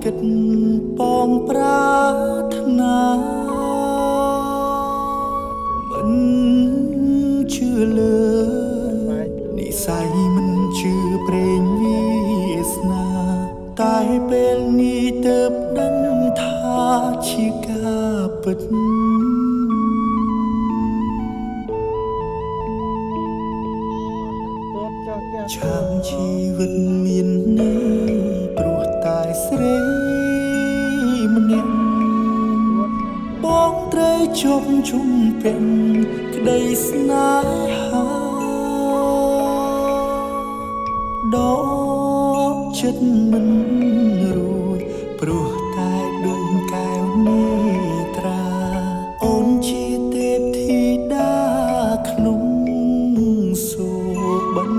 គិតប៉ងប្រាថ្នាមិនជឿលើនិស័យមិនជឿព្រេងវាសនាតែពេលនេះទើបដឹងថាជាការពិតឆាំជីវិតមាននេះព្រោះតែស្រីម្នាក់បងត្រូវជប់ជុំពេញក្តីស្នេហាដកចិត្តមិនរួចព្រោះតែដួងកែវនេត្រាអូនជាទេពធីតាក្នុងសូបិន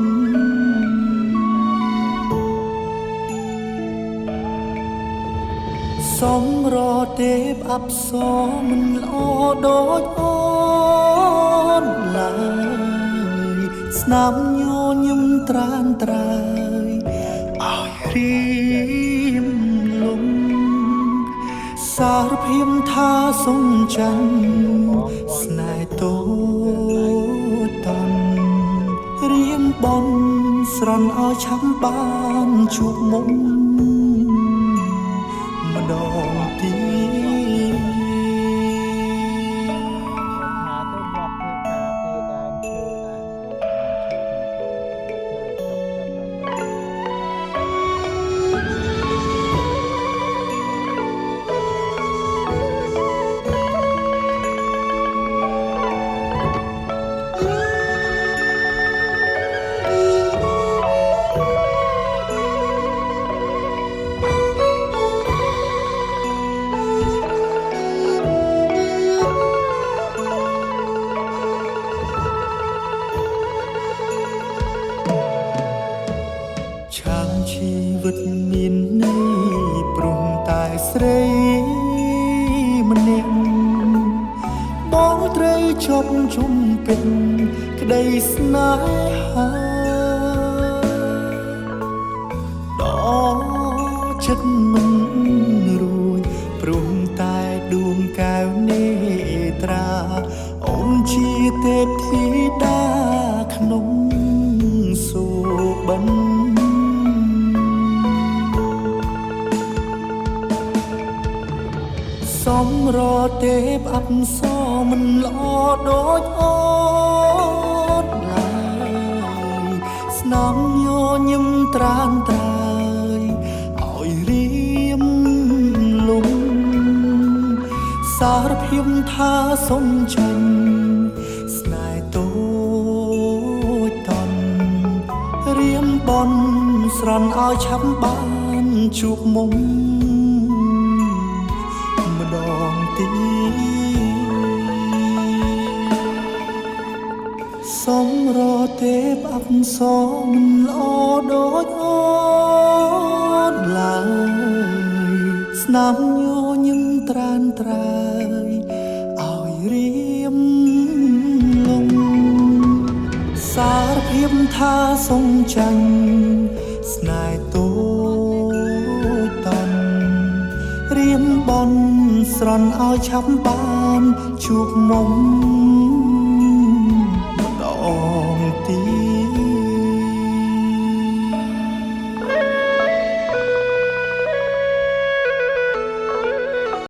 សំរទេពអប្សរមិនល្អដូចអូនឡើយស្នាមញញឹមត្រានត្រើយឲ្យរៀមលំសារភាពថាសុំចាញ់ស្នេហ៍តូចតាន់រៀមបនស្រន់ឲ្យឆាំបានជួបមុំម្ដងទៀតឆាំជីវិតមានន័យព្រោះតែស្រីម្នាក់បងត្រូវជប់ជុំពេញក្តីស្នេហាដល់ចិត្តមិនរួចព្រោះតែដួងកែវនេត្រាអូនជាទេពធីតាក្នុងសូបិនសំរទេពអប្សរមិនល្អដូចអូនឡើយស្នាមញញឹមត្រានត្រើយឲ្យរៀមលំសារភាពថាសុំចាញ់ស្នេហ៍តូចតាន់រៀមបនស្រន់ឲ្យឆាប់បានជួបមុំម្ដងទៀតសំរទេពអប្សរមិនល្អដូចអូនឡើយស្នាមញញឹមត្រានត្រើយឲ្យរៀមលំសារភាពថាសុំចាញ់ស្នេហ៍តូចតាន់រៀមបនស្រន់ឲ្យឆាប់បានជួបមុំម្ដងទៀត